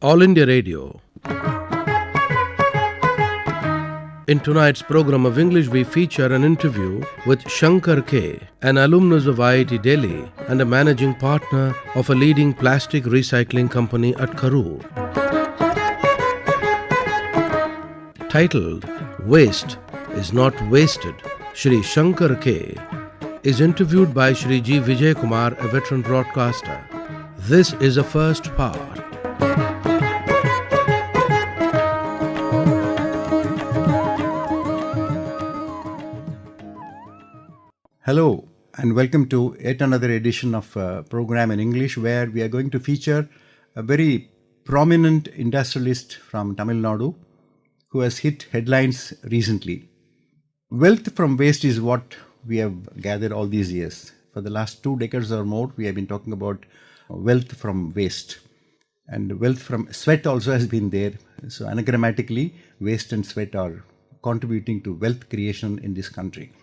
All India Radio. In tonight's program of English, we feature an interview with Shankar K., an alumnus of IIT Delhi and a managing partner of a leading plastic recycling company at Karur. Titled, Waste is Not Wasted, Shri Shankar K. is interviewed by Shri G. Vijayakumar, a veteran broadcaster. This is a first part. Hello and welcome to yet another edition of a program in English where we are going to feature a very prominent industrialist from Tamil Nadu who has hit headlines recently. Wealth from waste is what we have gathered all these years. For the last 2 decades or more, we have been talking about wealth from waste. And wealth from sweat also has been there. So anagrammatically, waste and sweat are contributing to wealth creation in this country.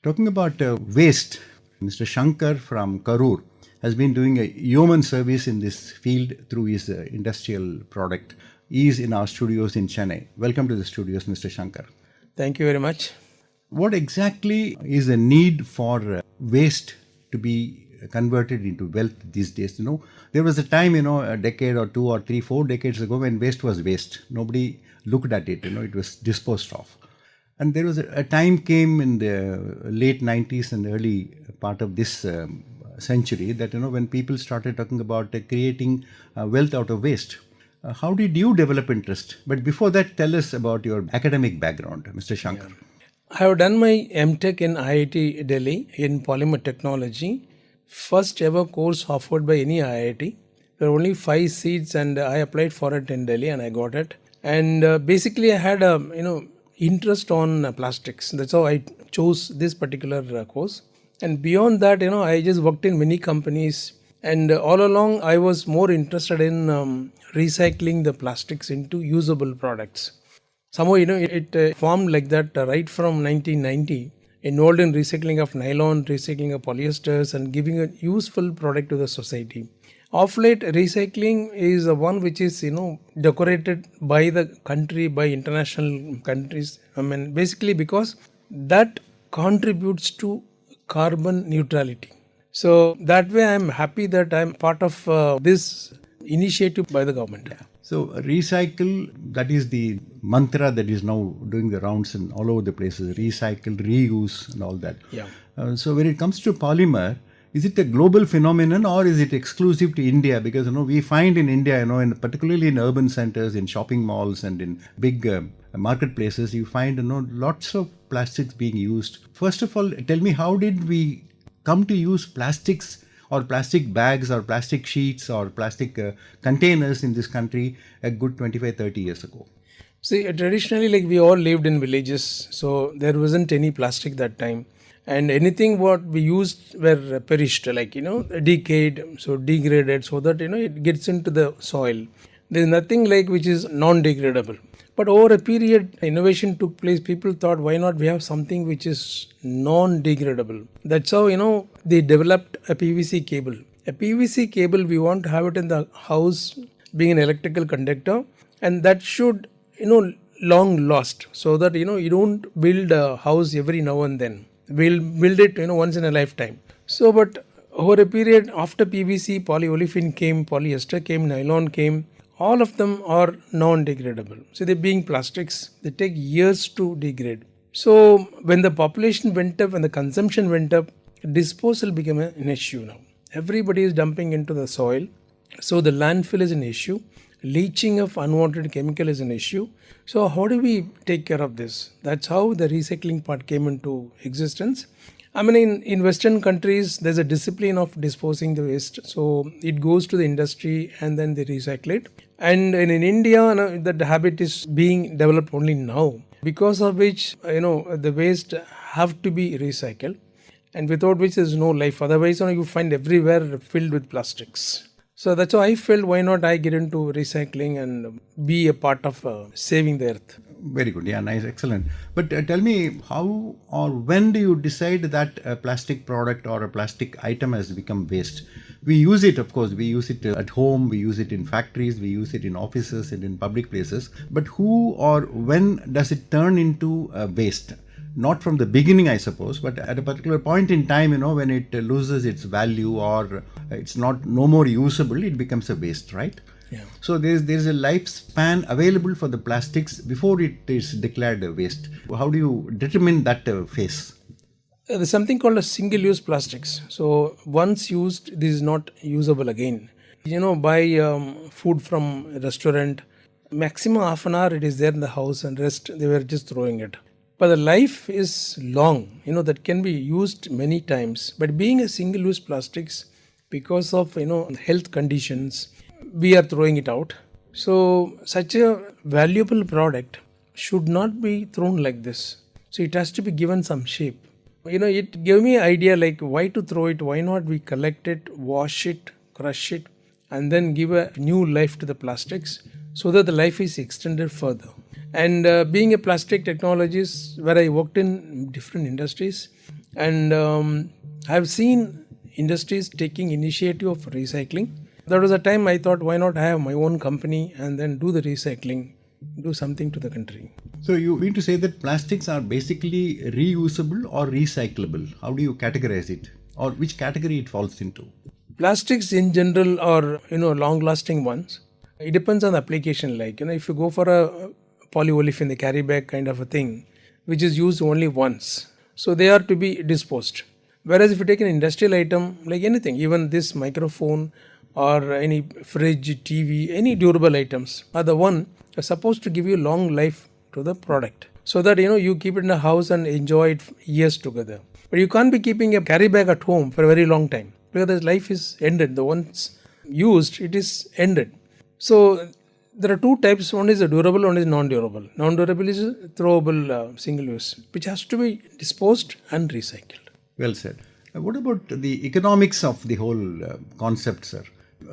Talking about waste, Mr. Shankar from Karur has been doing a yeoman service in this field through his industrial product. He is in our studios in Chennai. Welcome to the studios, Mr. Shankar. Thank you very much. What exactly is the need for waste to be converted into wealth these days? There was a time, a decade or 2 or 3, 4 decades ago when waste was waste. Nobody looked at it, it was disposed of. And there was a time came in the late 90s and early part of this century that, when people started talking about creating wealth out of waste. How did you develop interest? But before that, tell us about your academic background, Mr. Shankar. I have done my MTech in IIT Delhi in polymer technology. First ever course offered by any IIT. There were only 5 seats and I applied for it in Delhi and I got it. And basically I had a, interest on plastics. That's how I chose this particular course. And beyond that, I just worked in many companies. And all along, I was more interested in recycling the plastics into usable products. Somehow, it formed like that right from 1990, involved in recycling of nylon, recycling of polyesters, and giving a useful product to the society. Of late, recycling is the one which is, decorated by the country, by international countries. Basically because that contributes to carbon neutrality. So that way I'm happy that I'm part of this initiative by the government. Yeah. So recycle, that is the mantra that is now doing the rounds in all over the places. Recycle, reuse and all that. Yeah. So when it comes to polymer, is it a global phenomenon or is it exclusive to India? Because, we find in India, particularly in urban centers, in shopping malls and in big marketplaces, you find, lots of plastics being used. First of all, tell me, how did we come to use plastics or plastic bags or plastic sheets or plastic containers in this country a good 25-30 years ago? See, traditionally, we all lived in villages, so there wasn't any plastic that time. And anything what we used were perished, decayed, so degraded, so that, it gets into the soil. There is nothing which is non-degradable. But over a period, innovation took place. People thought, why not we have something which is non-degradable? That's how, they developed a PVC cable. A PVC cable, we want to have it in the house, being an electrical conductor, and that should, long last, so that, you don't build a house every now and then. We'll build it, once in a lifetime. So, but over a period, after PVC, polyolefin came, polyester came, nylon came. All of them are non-degradable. So, they being plastics, they take years to degrade. So, when the population went up and the consumption went up, disposal became an issue now. Everybody is dumping into the soil. So, the landfill is an issue. Leaching of unwanted chemical is an issue. So how do we take care of this? That's how the recycling part came into existence. In Western countries, there's a discipline of disposing the waste. So it goes to the industry and then they recycle it. And in India, that habit is being developed only now. Because of which, the waste have to be recycled. And without which there's no life. Otherwise, you find everywhere filled with plastics. So that's why I felt, why not I get into recycling and be a part of saving the earth. Very good. Yeah, nice. Excellent. But tell me, how or when do you decide that a plastic product or a plastic item has become waste? We use it, of course, we use it at home, we use it in factories, we use it in offices and in public places. But who or when does it turn into waste? Not from the beginning, I suppose, but at a particular point in time, when it loses its value or it's no more usable, it becomes a waste, right? Yeah. So there's a lifespan available for the plastics before it is declared a waste. How do you determine that phase? There's something called a single-use plastics. So once used, this is not usable again. Buy food from a restaurant, maximum half an hour it is there in the house, and rest they were just throwing it. But the life is long, that can be used many times. But being a single-use plastics, because of health conditions, we are throwing it out. So such a valuable product should not be thrown like this. So it has to be given some shape. It gave me an idea like why to throw it, why not we collect it, wash it, crush it, and then give a new life to the plastics so that the life is extended further. And being a plastic technologist, where I worked in different industries, and I've seen industries taking initiative of recycling. That was a time I thought, why not have my own company and then do the recycling, do something to the country. So you mean to say that plastics are basically reusable or recyclable? How do you categorize it, or which category it falls into? Plastics in general are long-lasting ones. It depends on the application. Like if you go for a polyolefin, the carry bag kind of a thing, which is used only once, so they are to be disposed. Whereas if you take an industrial item like anything, even this microphone or any fridge, TV, any durable items are the one are supposed to give you long life to the product, so that you keep it in a house and enjoy it years together. But you can't be keeping a carry bag at home for a very long time, because the life is ended. The once used, it is ended. So there are two types. One is a durable, one is non-durable. Non-durable is a throwable single use, which has to be disposed and recycled. Well said. What about the economics of the whole concept, sir?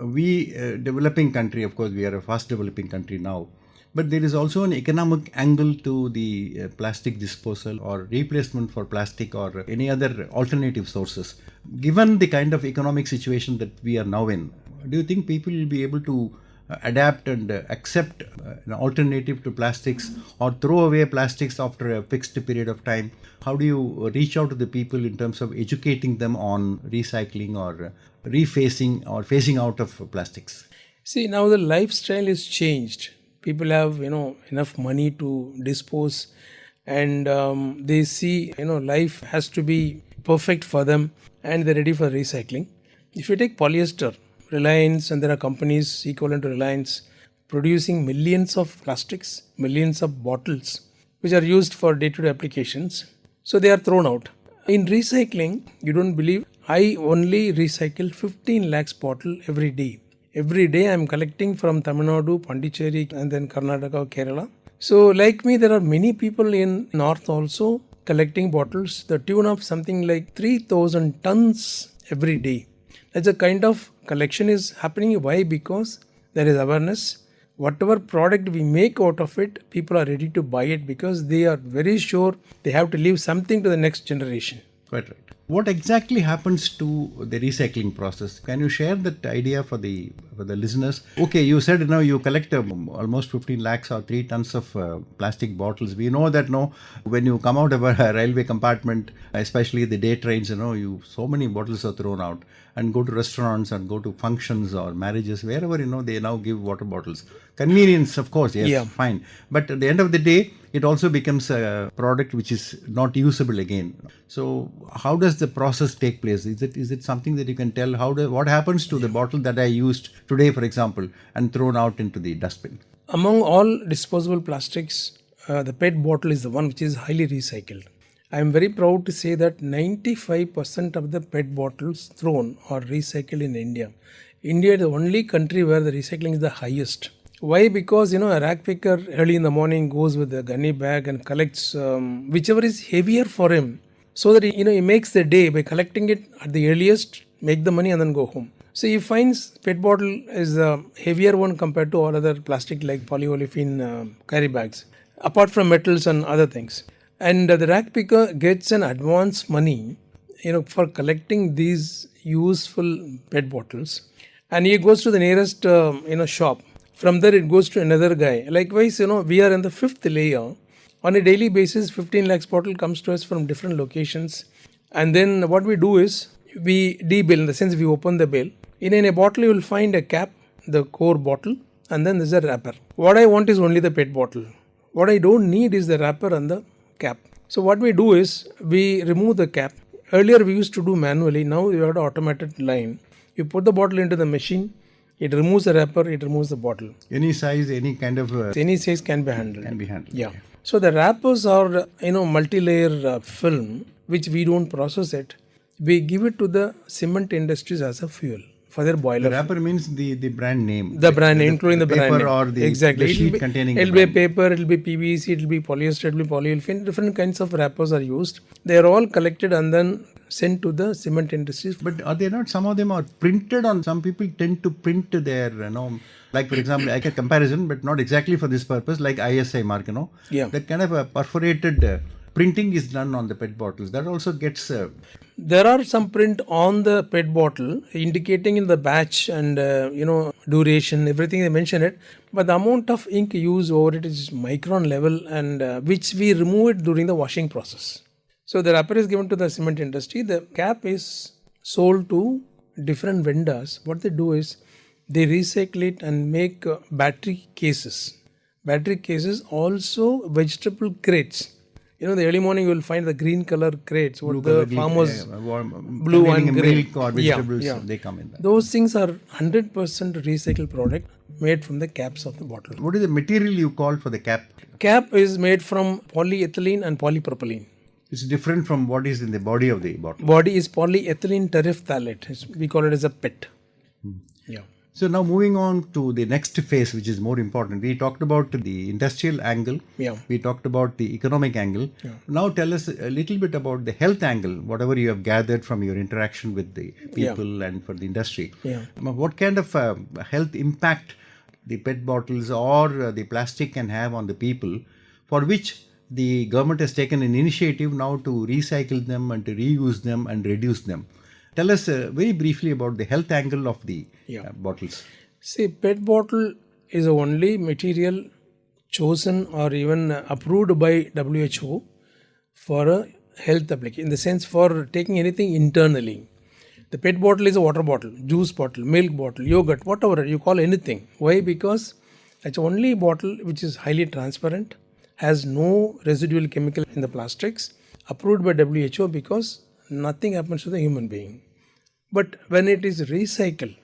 We, developing country, of course, we are a fast developing country now, but there is also an economic angle to the plastic disposal or replacement for plastic or any other alternative sources. Given the kind of economic situation that we are now in, do you think people will be able to adapt and accept an alternative to plastics, or throw away plastics after a fixed period of time? How do you reach out to the people in terms of educating them on recycling or refacing or phasing out of plastics? See, now the lifestyle is changed. People have enough money to dispose, and they see life has to be perfect for them, and they're ready for recycling. If you take polyester, Reliance, and there are companies equivalent to Reliance producing millions of plastics, millions of bottles which are used for day-to-day applications. So they are thrown out. In recycling, you don't believe, I only recycle 15 lakhs bottle every day. Every day I am collecting from Tamil Nadu, Pondicherry, and then Karnataka, Kerala. So like me, there are many people in North also collecting bottles, the tune of something like 3,000 tons every day. That's a kind of collection is happening. Why? Because there is awareness. Whatever product we make out of it, people are ready to buy it because they are very sure they have to leave something to the next generation. Quite right. What exactly happens to the recycling process? Can you share that idea for the listeners? Okay, you said you collect almost 15 lakhs or 3 tons of plastic bottles. We know that when you come out of a railway compartment, especially the day trains, so many bottles are thrown out, and go to restaurants and go to functions or marriages, wherever they now give water bottles. Convenience, of course, yes, Yeah. fine. But at the end of the day, it also becomes a product which is not usable again. So how does the process take place? Is it something that you can tell? What happens to the bottle that I used today, for example, and thrown out into the dustbin? Among all disposable plastics, the PET bottle is the one which is highly recycled. I am very proud to say that 95% of the PET bottles thrown are recycled in India. India is the only country where the recycling is the highest. Why? Because a rag picker early in the morning goes with a gunny bag and collects whichever is heavier for him, so that he makes the day by collecting it at the earliest, make the money and then go home. So he finds PET bottle is a heavier one compared to all other plastic like polyolefin carry bags, apart from metals and other things. And the rack picker gets an advance money, for collecting these useful PET bottles, and he goes to the nearest shop. From there it goes to another guy. Likewise, we are in the fifth layer. On a daily basis, 15 lakhs bottle comes to us from different locations. And then what we do is we debill, in the sense we open the bale. In a bottle you will find a cap, the core bottle, and then there's a wrapper. What I want is only the PET bottle. What I don't need is the wrapper and the cap. So what we do is we remove the cap. Earlier we used to do manually. Now we have an automated line. You put the bottle into the machine. It removes the wrapper. It removes the bottle. Any size, any kind of... any size can be handled. Yeah. Okay. So the wrappers are multi-layer film, which we don't process it. We give it to the cement industries as a fuel for their boiler. The wrapper means the brand name. The brand name, including the brand name. Paper or the sheet containing. It'll be paper, it'll be PVC, it'll be polyester, it'll be polyolefin. Different kinds of wrappers are used. They are all collected and then sent to the cement industries. But are they not, some of them are printed on, some people tend to print their, like for example, like a comparison, but not exactly for this purpose, like ISI mark, Yeah. That kind of a perforated printing is done on the PET bottles. That also gets... There are some print on the PET bottle indicating in the batch and duration, everything they mention it, but the amount of ink used over it is micron level, and which we remove it during the washing process. So the wrapper is given to the cement industry. The cap is sold to different vendors. What they do is they recycle it and make battery cases. Battery cases, also vegetable crates. The early morning you will find the green color crates, what the farmers, blue and green. Milk or vegetables, they come in that. Those things are 100% recycled product made from the caps of the bottle. What is the material you call for the cap? Cap is made from polyethylene and polypropylene. It's different from what is in the body of the bottle. Body is polyethylene terephthalate. We call it as a PET. Yeah. So now moving on to the next phase, which is more important. We talked about the industrial angle. Yeah. We talked about the economic angle. Yeah. Now tell us a little bit about the health angle, whatever you have gathered from your interaction with the people and for the industry. Yeah. What kind of health impact the PET bottles or the plastic can have on the people, for which the government has taken an initiative now to recycle them and to reuse them and reduce them. Tell us very briefly about the health angle of the bottles. See, PET bottle is the only material chosen or even approved by WHO for a health application, in the sense for taking anything internally. The PET bottle is a water bottle, juice bottle, milk bottle, yogurt, whatever you call anything. Why? Because it's the only bottle which is highly transparent, has no residual chemical in the plastics, approved by WHO because nothing happens to the human being. But when it is recycled,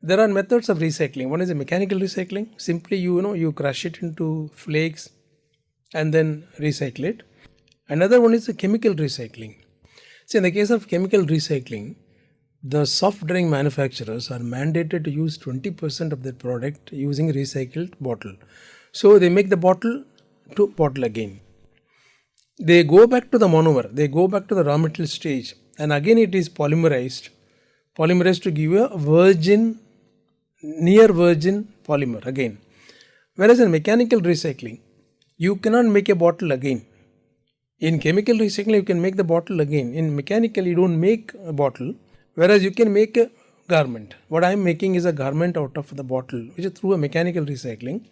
there are methods of recycling. One is a mechanical recycling. Simply, you crush it into flakes and then recycle it. Another one is a chemical recycling. See, in the case of chemical recycling, the soft drink manufacturers are mandated to use 20% of their product using recycled bottle. So they make the bottle to bottle again. They go back to the monomer, they go back to the raw material stage, and again it is polymerized to give a virgin, near virgin polymer again. Whereas in mechanical recycling, you cannot make a bottle again. In chemical recycling, you can make the bottle again. In mechanical, you don't make a bottle, whereas you can make a garment. What I am making is a garment out of the bottle, which is through a mechanical recycling.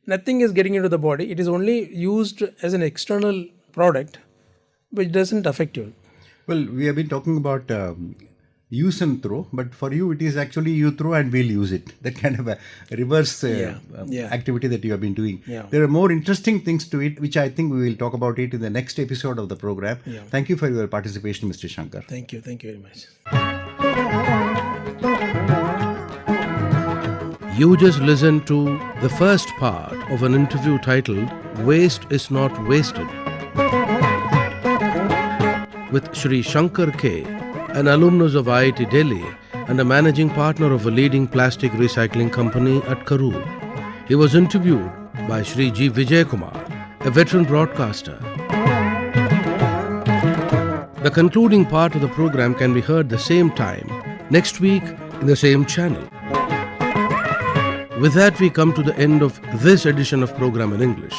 Nothing is getting into the body. It is only used as an external product, which doesn't affect you. Well, we have been talking about use and throw, but for you it is actually you throw and we'll use it. That kind of a reverse activity that you have been doing. Yeah. There are more interesting things to it, which I think we will talk about it in the next episode of the program. Yeah. Thank you for your participation, Mr. Shankar. Thank you very much. You just listened to the first part of an interview titled Waste is Not Wasted with Shri Sankar K, an alumnus of IIT Delhi and a managing partner of a leading plastic recycling company at Karur. He was interviewed by Shri G. Vijayakumar, a veteran broadcaster. The concluding part of the program can be heard the same time next week in the same channel. With that, we come to the end of this edition of Program in English.